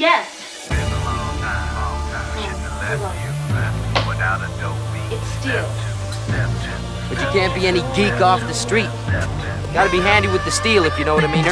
Yes. It's steel. But you can't be any geek off the street. Gotta be handy with the steel, if you know what I mean.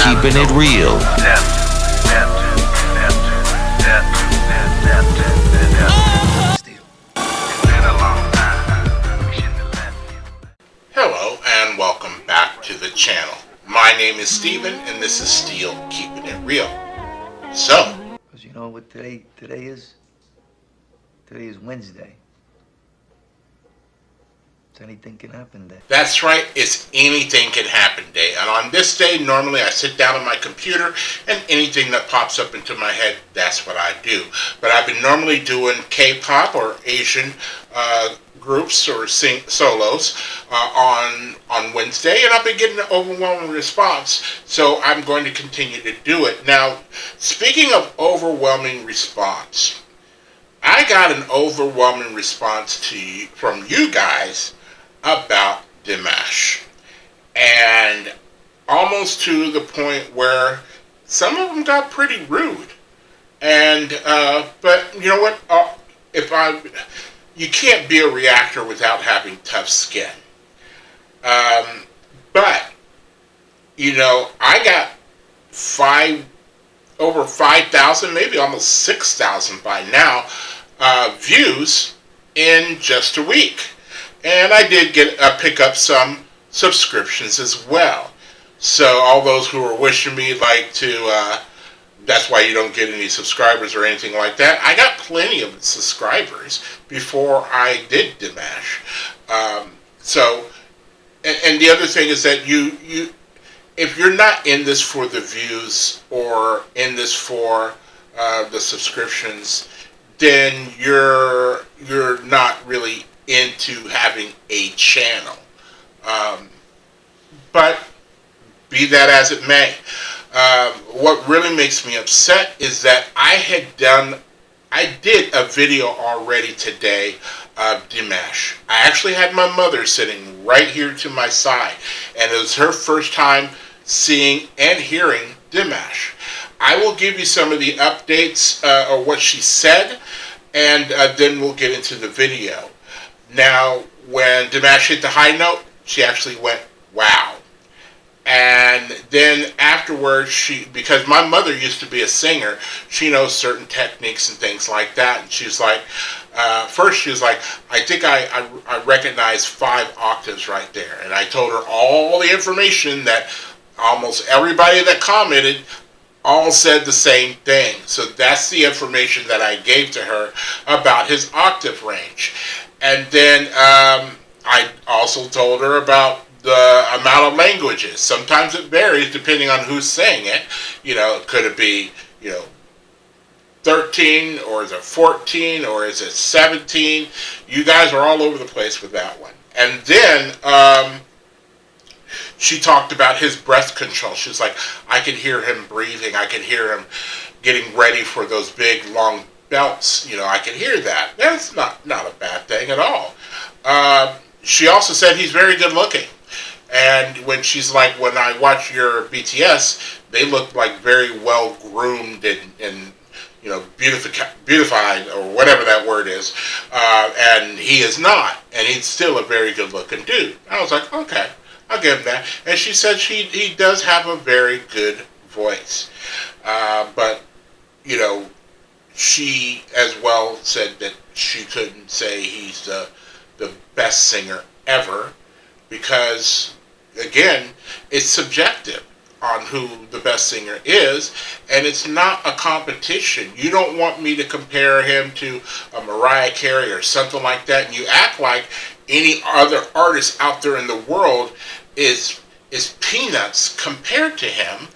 Keeping it real. Hello and welcome back to the channel. My name is Steven and this is Steel Keeping It Real. So, because you know what today is? Today is Wednesday. So anything can happen today. that's right, it's anything can happen day. And on this day, normally I sit down on my computer and anything that pops up into my head, that's what I do. But I've been normally doing K-pop or Asian groups or solos on Wednesday, and I've been getting an overwhelming response, so I'm going to continue to do it. Now, speaking of overwhelming response, I got an overwhelming response from you guys about Dimash, and almost to the point where some of them got pretty rude. And but you know what? You can't be a reactor without having tough skin. But you know, I got over 5,000, maybe almost 6,000 by now, views in just a week. And I did pick up some subscriptions as well. So all those who were wishing me that's why you don't get any subscribers or anything like that, I got plenty of subscribers before I did Dimash. And the other thing is that you if you're not in this for the views or in this for the subscriptions, then you're not really into having a channel. But be that as it may, what really makes me upset is that I did a video already today of Dimash. I actually had my mother sitting right here to my side, and it was her first time seeing and hearing Dimash. I will give you some of the updates or what she said, and then we'll get into the video. Now, when Dimash hit the high note, she actually went, wow. And then afterwards, because my mother used to be a singer, she knows certain techniques and things like that. And she's like, first she was like, I think I recognize 5 octaves right there. And I told her all the information that almost everybody that commented all said the same thing. So that's the information that I gave to her about his octave range. And then I also told her about the amount of languages. Sometimes it varies depending on who's saying it. You know, could it be, 13, or is it 14, or is it 17? You guys are all over the place with that one. And then she talked about his breath control. She was like, I could hear him breathing. I could hear him getting ready for those big, long belts. I could hear that. That's not a bad thing at all. She also said he's very good looking. And when she's like, when I watch your BTS, they look like very well groomed and beautified, or whatever that word is. And he is not. And he's still a very good looking dude. I was like, okay, I'll give him that. And she said he does have a very good voice. But, she as well said that she couldn't say he's the best singer ever, because, again, it's subjective on who the best singer is, and it's not a competition. You don't want me to compare him to a Mariah Carey or something like that, and you act like any other artist out there in the world is peanuts compared to him,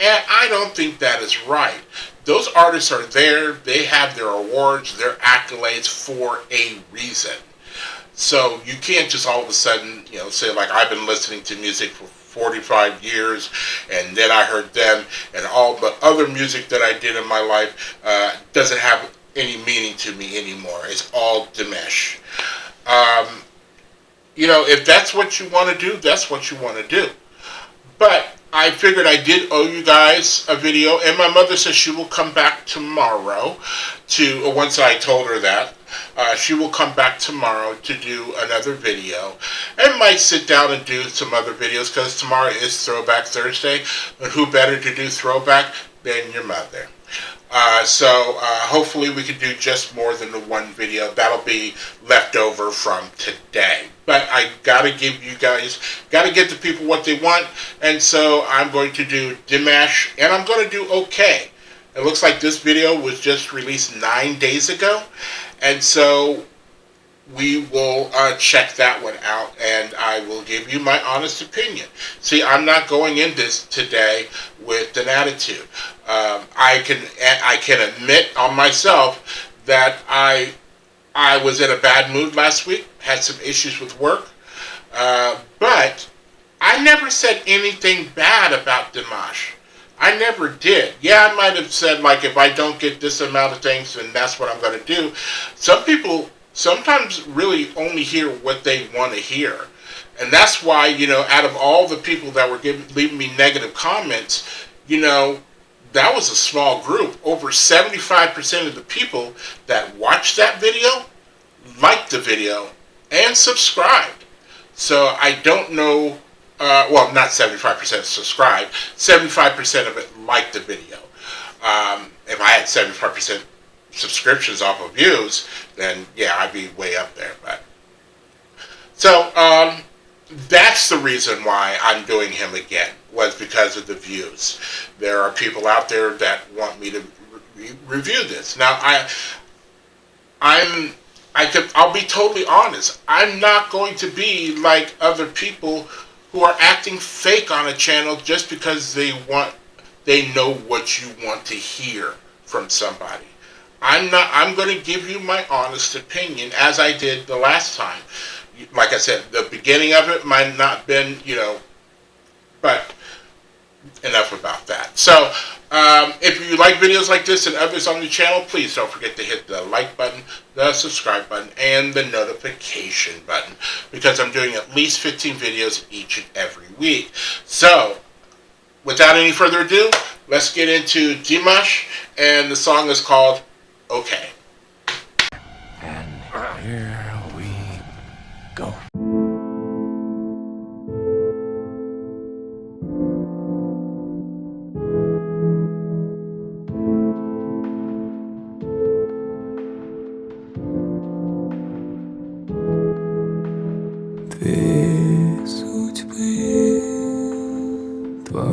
and I don't think that is right. Those artists are there, they have their awards, their accolades for a reason. So you can't just all of a sudden, say like, I've been listening to music for 45 years, and then I heard them, and all the other music that I did in my life doesn't have any meaning to me anymore. It's all Dimash. If that's what you want to do, that's what you want to do. But I figured I did owe you guys a video, and my mother says she will come back tomorrow to, once I told her that, she will come back tomorrow to do another video, and might sit down and do some other videos, because tomorrow is Throwback Thursday, and who better to do throwback than your mother. So hopefully we can do just more than the one video. That'll be left over from today. But I gotta give you guys, gotta give the people what they want, and so I'm going to do Dimash, and I'm going to do okay. It looks like this video was just released 9 days ago, and so we will check that one out, and I will give you my honest opinion. See, I'm not going in this today with an attitude. I can admit on myself that I was in a bad mood last week, had some issues with work, but I never said anything bad about Dimash. I never did. Yeah, I might have said, like, if I don't get this amount of things, then that's what I'm going to do. Some people sometimes really only hear what they want to hear. And that's why, you know, out of all the people that were leaving me negative comments, you know, that was a small group. Over 75% of the people that watched that video liked the video and subscribed. So I don't know, well, not 75% subscribed, 75% of it liked the video. If I had 75% subscriptions off of views, then yeah, I'd be way up there. But so that's the reason why I'm doing him again, was because of the views. There are people out there that want me to review this. Now I'll be totally honest. I'm not going to be like other people who are acting fake on a channel just because they know what you want to hear from somebody. I'm going to give you my honest opinion, as I did the last time. Like I said, the beginning of it might not have been, you know, but enough about that. So, if you like videos like this and others on the channel, please don't forget to hit the like button, the subscribe button, and the notification button, because I'm doing at least 15 videos each and every week. So, without any further ado, let's get into Dimash, and the song is called Okay. And here we go. Две судьбы, два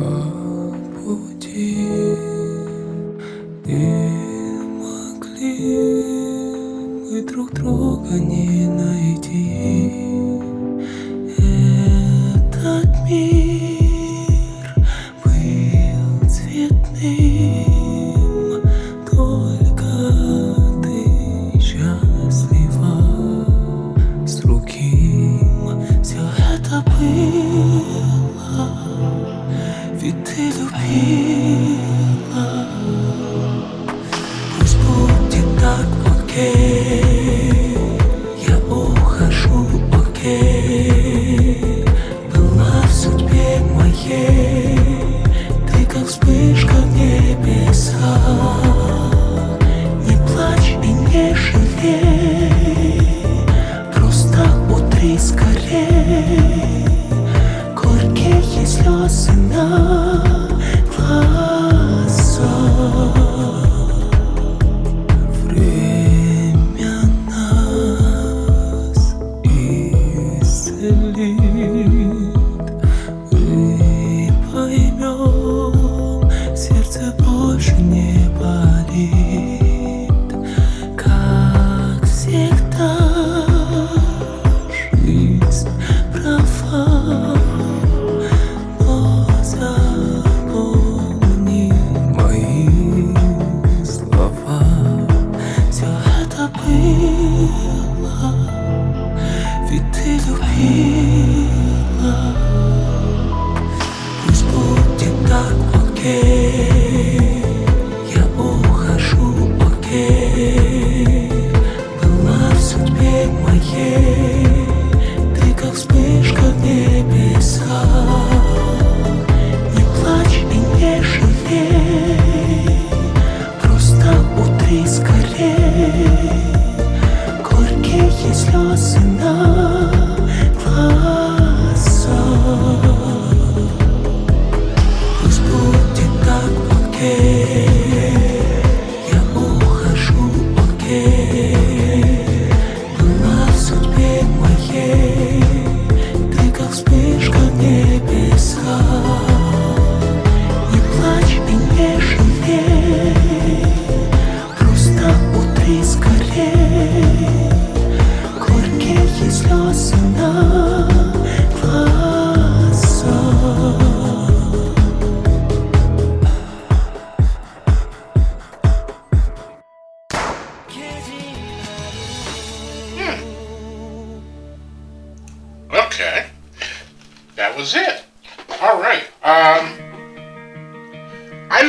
пути не могли мы друг друга не найти. Этот мир был цветным, только ты счастлива с другим. Все это было, ведь ты любила. Пусть будет так, окей, я ухожу, окей. Была в судьбе моей, ты как вспышка в небесах. Не плачь и не жалей, просто утри скорей горькие слезы на глазах. Время нас исцелит, мы поймем, сердце больше не болит. Как всегда, жизнь права, но за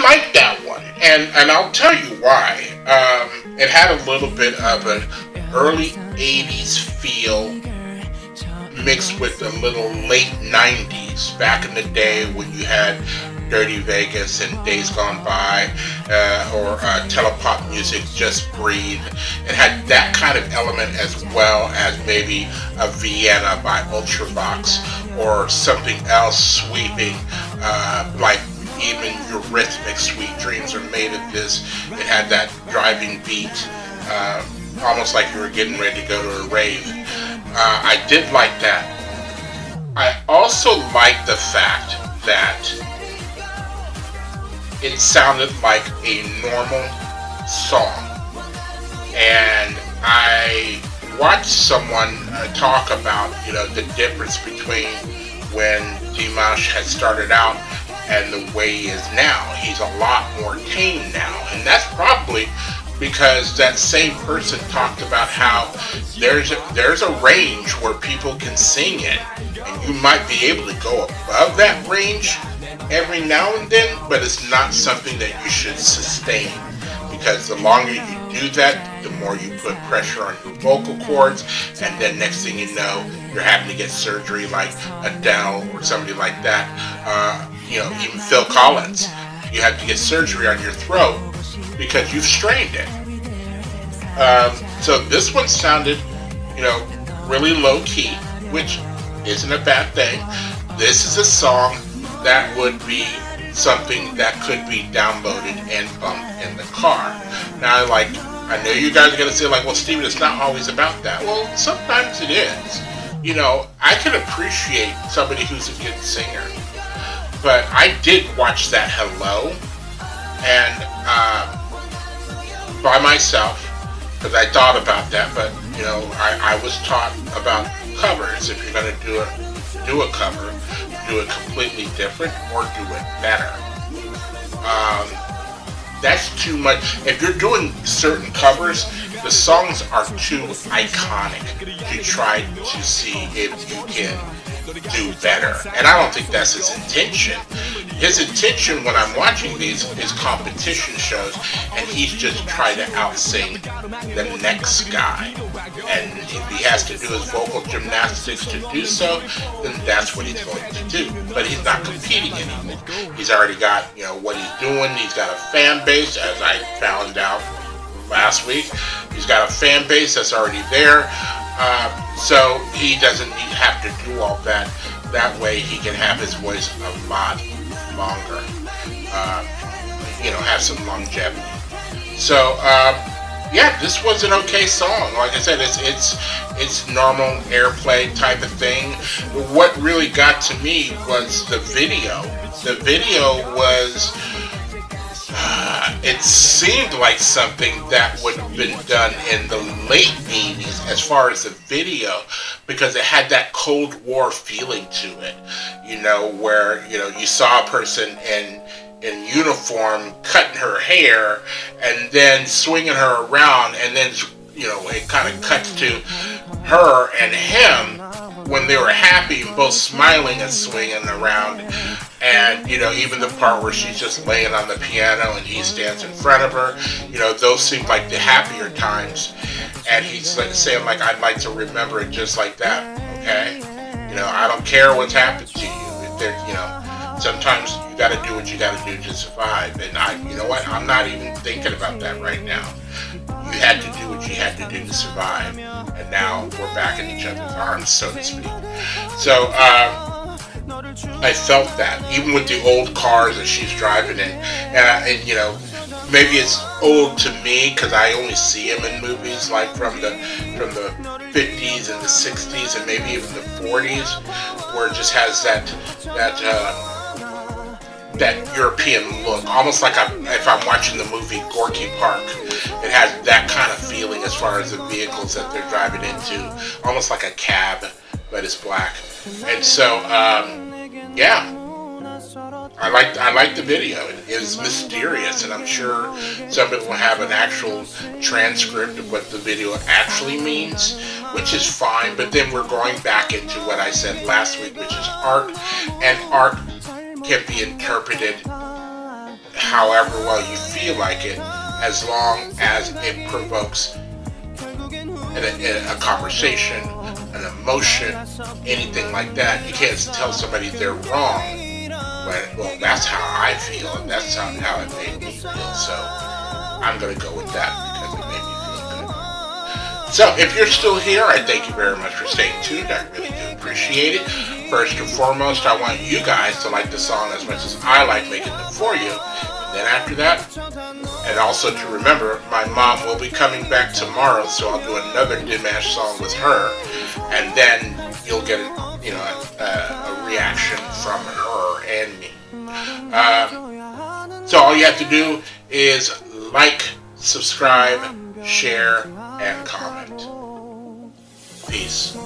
like that one, and I'll tell you why. It had a little bit of an early '80s feel mixed with a little late '90s. Back in the day when you had Dirty Vegas and Days Gone By, or telepop music, Just Breathe. It had that kind of element as well as maybe a Vienna by Ultravox or something else sweeping, like even Eurythmics' Sweet Dreams Are Made of This. It had that driving beat, almost like you were getting ready to go to a rave. I did like that. I also liked the fact that it sounded like a normal song. And I watched someone talk about, the difference between when Dimash had started out and the way he is now. He's a lot more tame now. And that's probably because that same person talked about how there's a range where people can sing in, and you might be able to go above that range every now and then, but it's not something that you should sustain, because the longer you do that, the more you put pressure on your vocal cords, and then next thing you know, you're having to get surgery like Adele or somebody like that. Even Phil Collins, you have to get surgery on your throat because you've strained it. So this one sounded, really low key, which isn't a bad thing. This is a song that would be something that could be downloaded and bumped in the car. Now, I know you guys are going to say, well, Steven, it's not always about that. Well, sometimes it is. I can appreciate somebody who's a good singer, but I did watch that Hello, and by myself, because I thought about that, but, I was taught about covers. If you're going to do a cover, do it completely different or do it better. That's too much. If you're doing certain covers, the songs are too iconic to try to see if you can do better. And I don't think that's his intention. His intention when I'm watching these is competition shows, and he's just trying to outsing the next guy. And if he has to do his vocal gymnastics to do so, then that's what he's going to do. But he's not competing anymore. He's already got, what he's doing. He's got a fan base, as I found out last week. He's got a fan base that's already there. So he doesn't have to do all that. That way he can have his voice a lot longer. Have some longevity. So, this was an okay song. Like I said, it's normal airplay type of thing. What really got to me was the video. The video was, it seemed like something that would have been done in the late 80s as far as the video, because it had that Cold War feeling to it, where, you saw a person in uniform cutting her hair and then swinging her around, and then, it kind of cuts to her and him when they were happy, both smiling and swinging around. And, even the part where she's just laying on the piano and he stands in front of her, those seem like the happier times. And he's saying, I'd like to remember it just like that, okay? I don't care what's happened to you. If there's, sometimes you got to do what you got to do to survive. And I'm not even thinking about that right now. You had to do what you had to do to survive. And now we're back in each other's arms, so to speak. So, I felt that, even with the old cars that she's driving in. And maybe it's old to me because I only see him in movies like from the 50s and the 60s and maybe even the 40s, where it just has that European look, almost like if I'm watching the movie Gorky Park. It has that kind of feeling as far as the vehicles that they're driving into, almost like a cab, but it's black. And so, I like the video. It was mysterious, and I'm sure somebody will have an actual transcript of what the video actually means, which is fine. But then we're going back into what I said last week, which is art, and art can be interpreted however well you feel like it, as long as it provokes a conversation, an emotion, anything like that. You can't tell somebody they're wrong when, well, that's how I feel, and that's how it made me feel. So I'm going to go with that because it made me feel good. So if you're still here, I thank you very much for staying tuned. I really do appreciate it. First and foremost, I want you guys to like the song as much as I like making them for you. And then after that, and also to remember, my mom will be coming back tomorrow, so I'll do another Dimash song with her, and then you'll get a reaction from her and me. So all you have to do is like, subscribe, share, and comment. Peace.